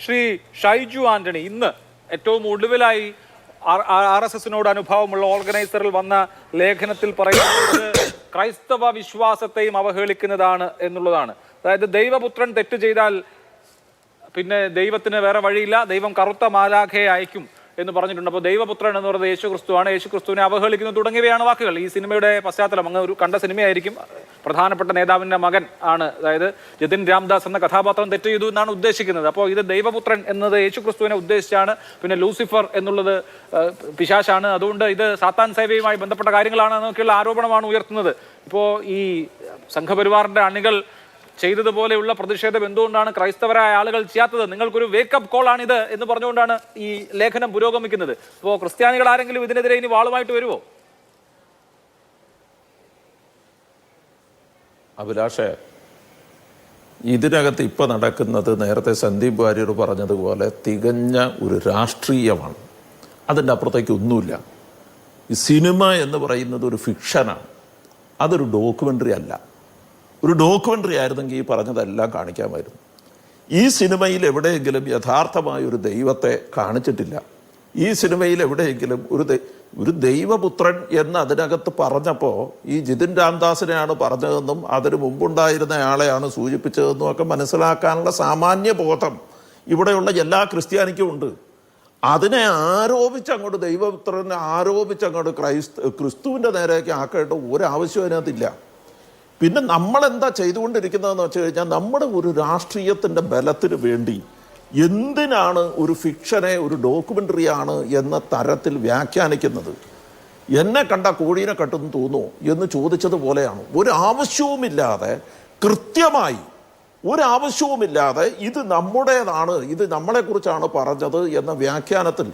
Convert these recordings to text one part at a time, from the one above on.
ശ്രീ ഷൈജു ആന്റണി ഇന്ന് ഏറ്റവും ഒടുവിലായി RSSനോട് അനുഭവമുള്ള ഓർഗനൈസറിൽ വന്ന ലേഖനത്തിൽ പറയുന്നത് ക്രൈസ്തവ വിശ്വാസത്തെയും അവഹേളിക്കുന്നതാണ് എന്നുള്ളതാണ്. അതായത് ദൈവപുത്രൻ തെറ്റ് ചെയ്താൽ പിന്നെ ദൈവത്തിന് വേറെ വഴിയില്ല, ദൈവം കറുത്ത മാലാഖയെ അയക്കും എന്ന് പറഞ്ഞിട്ടുണ്ട്. അപ്പോൾ ദൈവപുത്രൻ എന്ന് പറയുന്നത് യേശുക്രിസ്തുവാണ്, യേശുക്രിസ്തുവിനെ അവഹേളിക്കുന്നു തുടങ്ങിയവയാണ് വാക്കുകൾ. ഈ സിനിമയുടെ പശ്ചാത്തലം അങ്ങ് ഒരു കണ്ട സിനിമയായിരിക്കും. പ്രധാനപ്പെട്ട നേതാവിൻ്റെ മകൻ ആണ്, അതായത് ജതിൻ രാംദാസ് എന്ന കഥാപാത്രം തെറ്റ് ചെയ്തു എന്നാണ് ഉദ്ദേശിക്കുന്നത്. അപ്പോൾ ഇത് ദൈവപുത്രൻ എന്നത് യേശുക്രിസ്തുവിനെ ഉദ്ദേശിച്ചാണ്, പിന്നെ ലൂസിഫർ എന്നുള്ളത് പിശാചാണ്, അതുകൊണ്ട് ഇത് സാത്താൻ സേവയുമായി ബന്ധപ്പെട്ട കാര്യങ്ങളാണ് എന്നൊക്കെയുള്ള ആരോപണമാണ് ഉയർത്തുന്നത്. ഇപ്പോൾ ഈ സംഘപരിവാറിന്റെ അണികൾ ചെയ്തതുപോലെയുള്ള പ്രതിഷേധം എന്തുകൊണ്ടാണ് ക്രൈസ്തവരായ ആളുകൾ ചെയ്യാത്തത്? നിങ്ങൾക്കൊരു വേക്കപ്പ് കോൾ ആണിത് എന്ന് പറഞ്ഞുകൊണ്ടാണ് ഈ ലേഖനം പുരോഗമിക്കുന്നത്. അപ്പോൾ ക്രിസ്ത്യാനികൾ ആരെങ്കിലും ഇതിനെതിരെ ഇനി വാളുമായിട്ട് വരുമോ? അഭിലാഷേ, ഇതിനകത്ത് ഇപ്പം നടക്കുന്നത് നേരത്തെ സന്ദീപ് വാര്യർ പറഞ്ഞതുപോലെ തികഞ്ഞ ഒരു രാഷ്ട്രീയമാണ്. അതിൻ്റെ അപ്പുറത്തേക്ക് ഒന്നുമില്ല. ഈ സിനിമ എന്ന് പറയുന്നത് ഒരു ഫിക്ഷനാണ്, അതൊരു ഡോക്യുമെൻ്ററി അല്ല. ഒരു ഡോക്യുമെൻ്ററി ആയിരുന്നെങ്കിൽ ഈ പറഞ്ഞതെല്ലാം കാണിക്കാമായിരുന്നു. ഈ സിനിമയിൽ എവിടെയെങ്കിലും യഥാർത്ഥമായ ഒരു ദൈവത്തെ കാണിച്ചിട്ടില്ല. ഈ സിനിമയിൽ എവിടെയെങ്കിലും ഒരു ദൈവപുത്രൻ എന്ന് അതിനകത്ത് പറഞ്ഞപ്പോൾ ഈ ജിതിൻ രാംദാസിനെയാണ് പറഞ്ഞതെന്നും അതിന് മുമ്പുണ്ടായിരുന്ന ആളെയാണ് സൂചിപ്പിച്ചതെന്നും ഒക്കെ മനസ്സിലാക്കാനുള്ള സാമാന്യ ബോധം ഇവിടെയുള്ള എല്ലാ ക്രിസ്ത്യാനിക്കും ഉണ്ട്. അതിനെ ആരോപിച്ചങ്ങോട്ട് ദൈവപുത്രനെ ആരോപിച്ചങ്ങോട്ട് ക്രിസ്തുവിൻ്റെ നേരേക്ക് ആക്കേണ്ട ഒരാവശ്യം അതിനകത്തില്ല. പിന്നെ നമ്മളെന്താ ചെയ്തുകൊണ്ടിരിക്കുന്നതെന്ന് വെച്ച് കഴിഞ്ഞാൽ നമ്മുടെ ഒരു രാഷ്ട്രീയത്തിൻ്റെ ബലത്തിന് വേണ്ടി എന്തിനാണ് ഒരു ഫിക്ഷനെ ഒരു ഡോക്യുമെൻ്ററിയാണ് എന്ന തരത്തിൽ വ്യാഖ്യാനിക്കുന്നത്? എന്നെ കണ്ട കോഴീനെ കട്ടെന്ന് തോന്നുമോ എന്ന് ചോദിച്ചതുപോലെയാണ്. ഒരാവശ്യവുമില്ലാതെ കൃത്യമായി ഒരാവശ്യവുമില്ലാതെ ഇത് നമ്മുടേതാണ്, ഇത് നമ്മളെക്കുറിച്ചാണ് പറഞ്ഞത് എന്ന വ്യാഖ്യാനത്തിൽ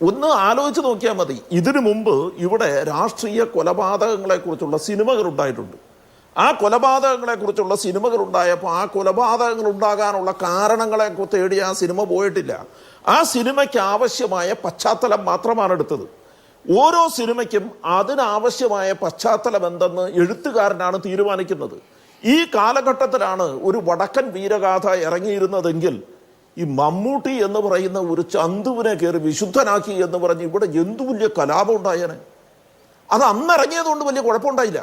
ഒന്ന് ആലോചിച്ച് നോക്കിയാൽ മതി. ഇതിനു മുമ്പ് ഇവിടെ രാഷ്ട്രീയ കൊലപാതകങ്ങളെക്കുറിച്ചുള്ള സിനിമകൾ ഉണ്ടായിട്ടുണ്ട്. ആ കൊലപാതകങ്ങളെക്കുറിച്ചുള്ള സിനിമകൾ ഉണ്ടായപ്പോൾ ആ കൊലപാതകങ്ങൾ ഉണ്ടാകാനുള്ള കാരണങ്ങളെ തേടി ആ സിനിമ പോയിട്ടില്ല. ആ സിനിമയ്ക്ക് ആവശ്യമായ പശ്ചാത്തലം മാത്രമാണ് എടുത്തത്. ഓരോ സിനിമയ്ക്കും അതിനാവശ്യമായ പശ്ചാത്തലം എന്തെന്ന് എഴുത്തുകാരനാണ് തീരുമാനിക്കുന്നത്. ഈ കാലഘട്ടത്തിലാണ് ഒരു വടക്കൻ വീരഗാഥ ഇറങ്ങിയിരുന്നതെങ്കിൽ ഈ മമ്മൂട്ടി എന്ന് പറയുന്ന ഒരു ചന്തുവിനെ കയറി വിശുദ്ധനാക്കി എന്ന് പറഞ്ഞ് ഇവിടെ എന്തു വലിയ കലാപം ഉണ്ടായേനെ. അത് അന്നിറങ്ങിയതുകൊണ്ട് വലിയ കുഴപ്പമുണ്ടായില്ല.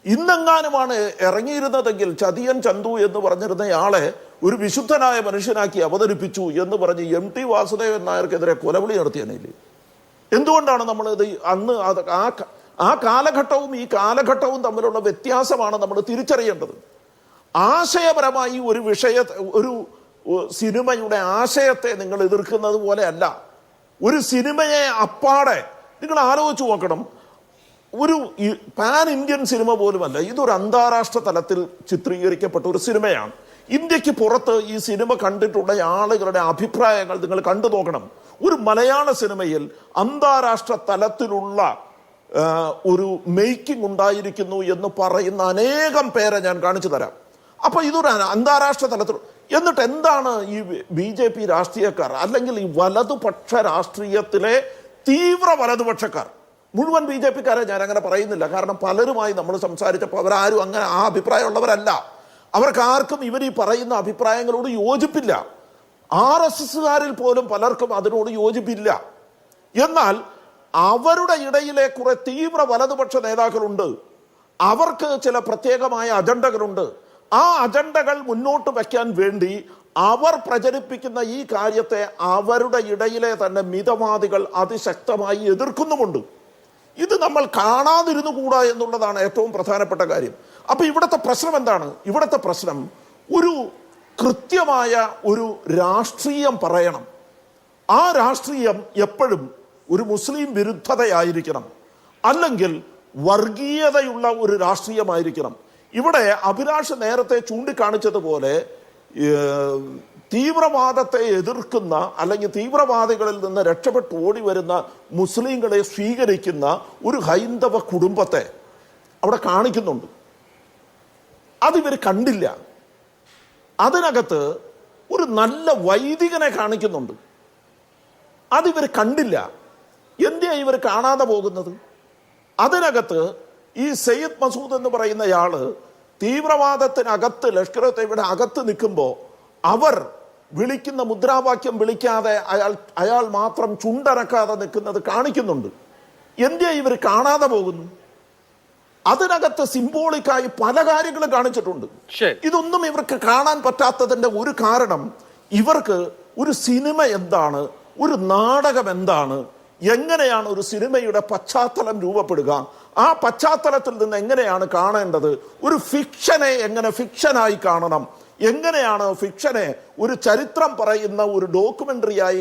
ഇന്നെങ്ങാനുമാണ് ഇറങ്ങിയിരുന്നതെങ്കിൽ ചതിയൻ ചന്തു എന്ന് പറഞ്ഞിരുന്നയാളെ ഒരു വിശുദ്ധനായ മനുഷ്യനാക്കി അവതരിപ്പിച്ചു എന്ന് പറഞ്ഞ് MT വാസുദേവൻ നായർക്കെതിരെ കൊലവിളി നടത്തിയതില്ലേ? എന്തുകൊണ്ടാണ് നമ്മളിത് അന്ന് ആ കാലഘട്ടവും ഈ കാലഘട്ടവും തമ്മിലുള്ള വ്യത്യാസമാണ് നമ്മൾ തിരിച്ചറിയേണ്ടത്. ആശയപരമായി ഒരു ഒരു സിനിമയുടെ ആശയത്തെ നിങ്ങൾ എതിർക്കുന്നത് പോലെ അല്ല. ഒരു സിനിമയെ അപ്പാടെ നിങ്ങൾ ആലോചിച്ച് നോക്കണം. ഒരു പാൻ ഇന്ത്യൻ സിനിമ പോലുമല്ല, ഇതൊരു അന്താരാഷ്ട്ര തലത്തിൽ ചിത്രീകരിക്കപ്പെട്ട ഒരു സിനിമയാണ്. ഇന്ത്യക്ക് പുറത്ത് ഈ സിനിമ കണ്ടിട്ടുള്ള ആളുകളുടെ അഭിപ്രായങ്ങൾ നിങ്ങൾ കണ്ടു നോക്കണം. ഒരു മലയാള സിനിമയിൽ അന്താരാഷ്ട്ര തലത്തിലുള്ള ഒരു മേക്കിംഗ് ഉണ്ടായിരിക്കുന്നു എന്ന് പറയുന്ന അനേകം പേരെ ഞാൻ കാണിച്ചു തരാം. അപ്പൊ ഇതൊരു അന്താരാഷ്ട്ര തലത്തിൽ. എന്നിട്ട് എന്താണ് ഈ BJP രാഷ്ട്രീയക്കാർ അല്ലെങ്കിൽ ഈ വലതുപക്ഷ രാഷ്ട്രീയത്തിലെ തീവ്ര വലതുപക്ഷക്കാർ, മുഴുവൻ BJPക്കാരെ ഞാൻ അങ്ങനെ പറയുന്നില്ല, കാരണം പലരുമായി നമ്മൾ സംസാരിച്ചപ്പോൾ അവരാരും അങ്ങനെ ആ അഭിപ്രായമുള്ളവരല്ല. അവർക്കാർക്കും ഇവർ ഈ പറയുന്ന അഭിപ്രായങ്ങളോട് യോജിപ്പില്ല. RSSകാരിൽ പോലും പലർക്കും അതിനോട് യോജിപ്പില്ല. എന്നാൽ അവരുടെ ഇടയിലെ കുറെ തീവ്ര വലതുപക്ഷ നേതാക്കളുണ്ട്. അവർക്ക് ചില പ്രത്യേകമായ അജണ്ടകളുണ്ട്. ആ അജണ്ടകൾ മുന്നോട്ട് വയ്ക്കാൻ വേണ്ടി അവർ പ്രചരിപ്പിക്കുന്ന ഈ കാര്യത്തെ അവരുടെ ഇടയിലെ തന്നെ മിതവാദികൾ അതിശക്തമായി എതിർക്കുന്നുമുണ്ട്. ഇത് നമ്മൾ കാണാതിരുന്നു കൂടാ എന്നുള്ളതാണ് ഏറ്റവും പ്രധാനപ്പെട്ട കാര്യം. അപ്പൊ ഇവിടുത്തെ പ്രശ്നം എന്താണ്? ഇവിടുത്തെ പ്രശ്നം ഒരു കൃത്യമായ ഒരു രാഷ്ട്രീയം പറയണം. ആ രാഷ്ട്രീയം എപ്പോഴും ഒരു മുസ്ലിം വിരുദ്ധതയായിരിക്കണം, അല്ലെങ്കിൽ വർഗീയതയുള്ള ഒരു രാഷ്ട്രീയമായിരിക്കണം. ഇവിടെ അഭിലാഷ് നേരത്തെ ചൂണ്ടിക്കാണിച്ചതുപോലെ തീവ്രവാദത്തെ എതിർക്കുന്ന അല്ലെങ്കിൽ തീവ്രവാദികളിൽ നിന്ന് രക്ഷപ്പെട്ട് ഓടി വരുന്ന മുസ്ലിങ്ങളെ സ്വീകരിക്കുന്ന ഒരു ഹൈന്ദവ കുടുംബത്തെ അവിടെ കാണിക്കുന്നുണ്ട്. അതിവർ കണ്ടില്ല. അതിനകത്ത് ഒരു നല്ല വൈദികനെ കാണിക്കുന്നുണ്ട്. അതിവർ കണ്ടില്ല. എന്തിനാ ഇവർ കാണാതെ പോകുന്നത്? അതിനകത്ത് ഈ സയ്യിദ് മസൂദ് എന്ന് പറയുന്നയാള് തീവ്രവാദത്തിനകത്ത് ലഷ്കർ-ഇ-തൊയ്ബയുടെ അകത്ത് നിൽക്കുമ്പോൾ അവർ വിളിക്കുന്ന മുദ്രാവാക്യം വിളിക്കാതെ അയാൾ മാത്രം ചുണ്ടനക്കാതെ നിൽക്കുന്നത് കാണിക്കുന്നുണ്ട്. എന്തിനാ ഇവർ കാണാതെ പോകുന്നു? അതിനകത്ത് സിംബോളിക്കായി പല കാര്യങ്ങളും കാണിച്ചിട്ടുണ്ട്. ഇതൊന്നും ഇവർക്ക് കാണാൻ പറ്റാത്തതിന്റെ ഒരു കാരണം, ഇവർക്ക് ഒരു സിനിമ എന്താണ്, ഒരു നാടകം എന്താണ്, എങ്ങനെയാണ് ഒരു സിനിമയുടെ പശ്ചാത്തലം രൂപപ്പെടുക, ആ പശ്ചാത്തലത്തിൽ നിന്ന് എങ്ങനെയാണ് കാണേണ്ടത്, ഒരു ഫിക്ഷനെ എങ്ങനെ ഫിക്ഷനായി കാണണം, എങ്ങനെയാണ് ഫിക്ഷനെ ഒരു ചരിത്രം പറയുന്ന ഒരു ഡോക്യുമെന്ററിയായി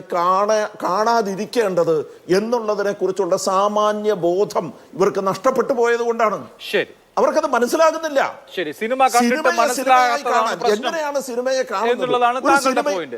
കാണാതിരിക്കേണ്ടത് എന്നുള്ളതിനെ കുറിച്ചുള്ള സാമാന്യ ബോധം ഇവർക്ക് നഷ്ടപ്പെട്ടു പോയത് കൊണ്ടാണ്. ശരി, അവർക്കത് മനസ്സിലാകുന്നില്ല. ശരി, സിനിമ കണ്ടിട്ട് മനസ്സിലാകാത്തതാണ് പ്രശ്നം എങ്ങനെയാണ് സിനിമയെ കാണുന്നത്. എന്നുള്ളതാണ് താങ്കളുടെ പോയിന്റ്.